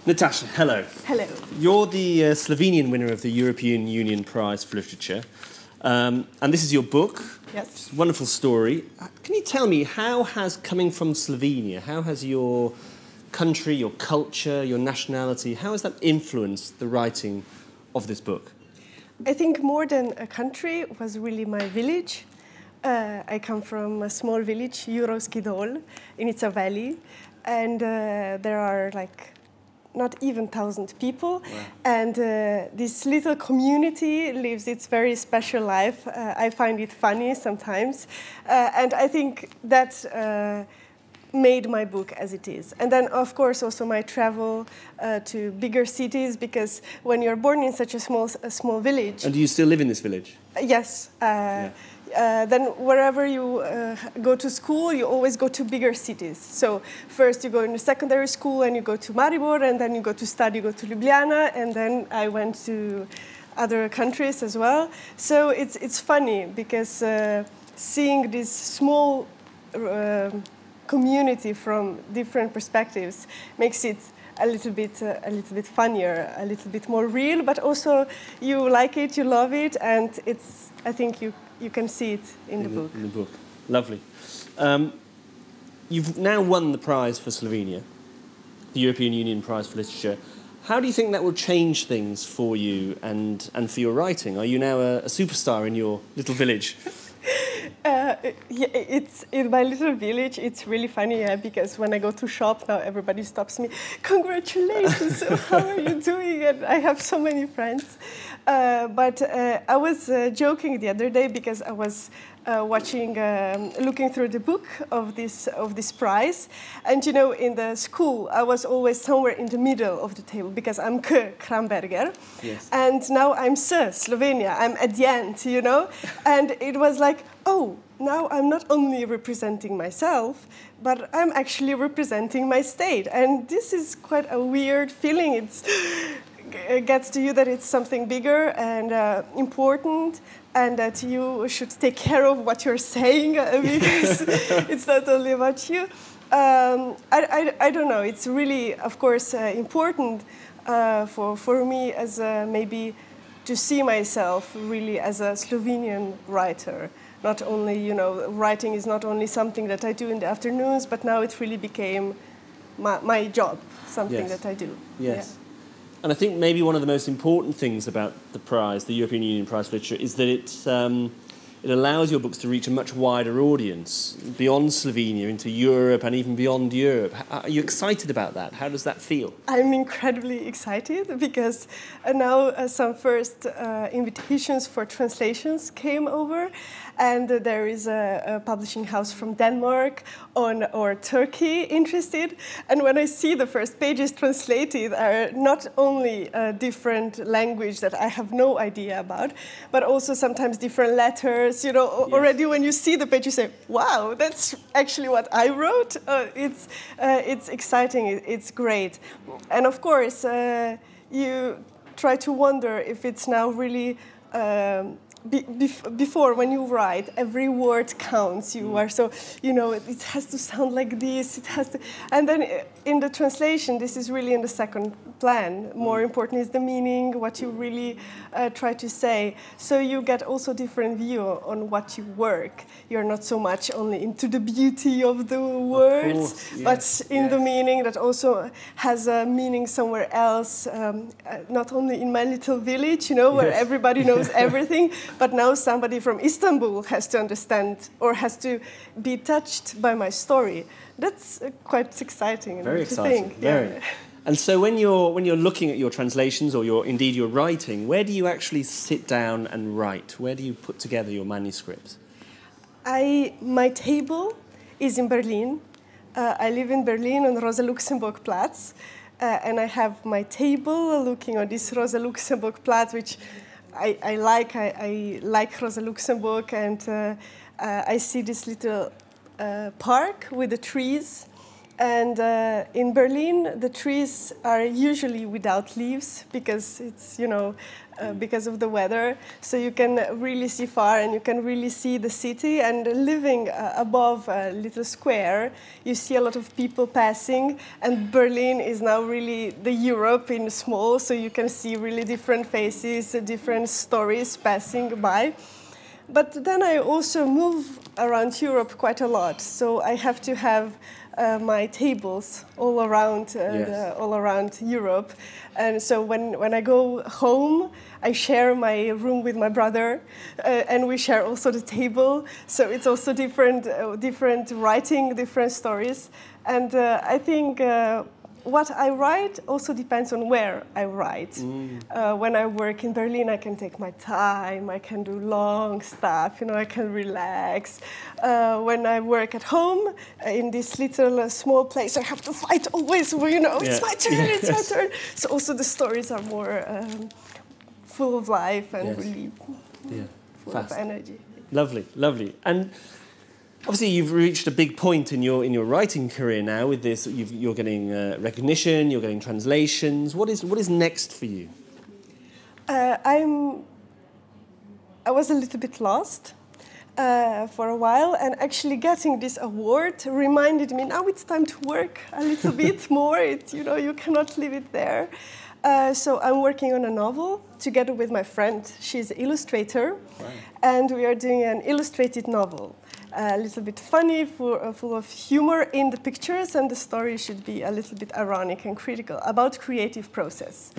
Nataša, hello. Hello. You're the Slovenian winner of the European Union Prize for Literature. And this is your book. Yes. It's a wonderful story. Can you tell me, how has coming from Slovenia, how has your country, your culture, your nationality, how has that influenced the writing of this book? I think more than a country was really my village. I come from a small village, Jurovski Dol, in Ica Valley, and there are like not even 1,000 people. Wow. And this little community lives its very special life. I find it funny sometimes, and I think that made my book as it is. And then, of course, also my travel to bigger cities, because when you're born in such a small village... And do you still live in this village? Yes. Then wherever you go to school, you always go to bigger cities. So first you go in the secondary school and you go to Maribor, and then you go to study, you go to Ljubljana, and then I went to other countries as well. So it's funny, because seeing this small community from different perspectives makes it a little bit funnier, a little bit more real, but also you like it, you love it, and it's, I think you can see it in the book. In the book. Lovely. You've now won the prize for Slovenia, the European Union Prize for Literature. How do you think that will change things for you and for your writing? Are you now a superstar in your little village? Yeah, it's in my little village. It's really funny, yeah, because when I go to shop now, everybody stops me. Congratulations! How are you doing? And I have so many friends. But I was joking the other day, because I was looking through the book of this prize, and you know, in the school I was always somewhere in the middle of the table, because I'm Kramberger, yes. And now I'm Slovenia. I'm at the end, you know, and it was like, oh, now I'm not only representing myself, but I'm actually representing my state, and this is quite a weird feeling. It gets to you that it's something bigger and important, and that you should take care of what you're saying, because it's not only about you. I don't know. It's really, of course, important for me as maybe to see myself really as a Slovenian writer. Not only, you know, writing is not only something that I do in the afternoons, but now it really became my job, something Yes. that I do. Yes. Yeah. And I think maybe one of the most important things about the prize, the European Union Prize for Literature, is that it allows your books to reach a much wider audience, beyond Slovenia, into Europe and even beyond Europe. Are you excited about that? How does that feel? I'm incredibly excited, because now some first invitations for translations came over, and there is a publishing house from Denmark or Turkey interested. And when I see the first pages translated, are not only a different language that I have no idea about, but also sometimes different letters. You know, Yes. Already when you see the page, you say, "Wow, that's actually what I wrote." It's exciting. It's great, and of course, you try to wonder if it's now really. Before, when you write, every word counts. You are so, you know, it has to sound like this, it has to, and then in the translation, this is really in the second plan. More important is the meaning, what you really try to say. So you get also different view on what you work. You're not so much only into the beauty of the words, course, yes, but in the meaning that also has a meaning somewhere else, not only in my little village, you know, where Yes. everybody knows everything, but now somebody from Istanbul has to understand or has to be touched by my story. That's quite exciting. Very to exciting. think. Very. Yeah. And so when you're looking at your translations or indeed your writing, where do you actually sit down and write? Where do you put together your manuscripts? My table is in Berlin. I live in Berlin on Rosa Luxemburg Platz, and I have my table looking on this Rosa Luxemburg Platz, which I like. I like Rosa Luxemburg, and I see this little park with the trees, And in Berlin, the trees are usually without leaves because it's, because of the weather. So you can really see far and you can really see the city. And living above a little square, you see a lot of people passing. And Berlin is now really the Europe in small, so you can see really different faces, different stories passing by. But then I also move around Europe quite a lot, so I have to have my tables all around Europe. And so when I go home, I share my room with my brother, and we share also the table. So it's also different writing, different stories. And I think what I write also depends on where I write. When I work in Berlin, I can take my time, I can do long stuff, I can relax. When I work at home, in this little small place, I have to fight always, it's my turn, it's my turn. So also the stories are more full of life and really full of energy. Lovely, lovely. And obviously, you've reached a big point in your writing career now with this. You're getting recognition, you're getting translations. What is next for you? I was a little bit lost for a while, and actually getting this award reminded me now it's time to work a little bit more. You cannot leave it there. So I'm working on a novel together with my friend. She's an illustrator, and we are doing an illustrated novel. A little bit funny, full of humor in the pictures, and the story should be a little bit ironic and critical about creative process.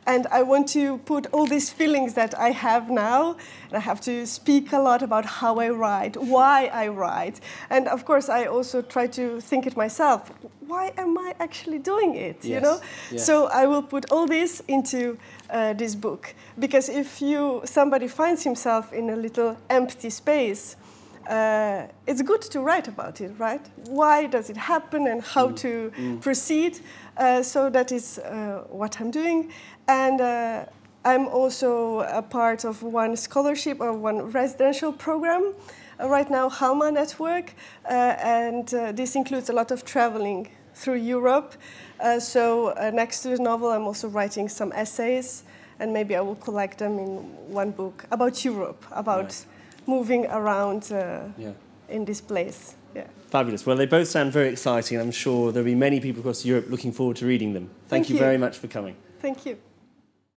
And I want to put all these feelings that I have now, and I have to speak a lot about how I write, why I write. And of course, I also try to think it myself. Why am I actually doing it, Yes. So I will put all this into this book. Because if somebody finds himself in a little empty space, it's good to write about it, right? Why does it happen and how to proceed? So that is what I'm doing. And I'm also a part of one scholarship or one residential program right now, Halma Network. And this includes a lot of traveling through Europe. So next to the novel, I'm also writing some essays. And maybe I will collect them in one book about Europe, about moving around in this place. Yeah. Fabulous. Well, they both sound very exciting. I'm sure there'll be many people across Europe looking forward to reading them. Thank you very much for coming. Thank you.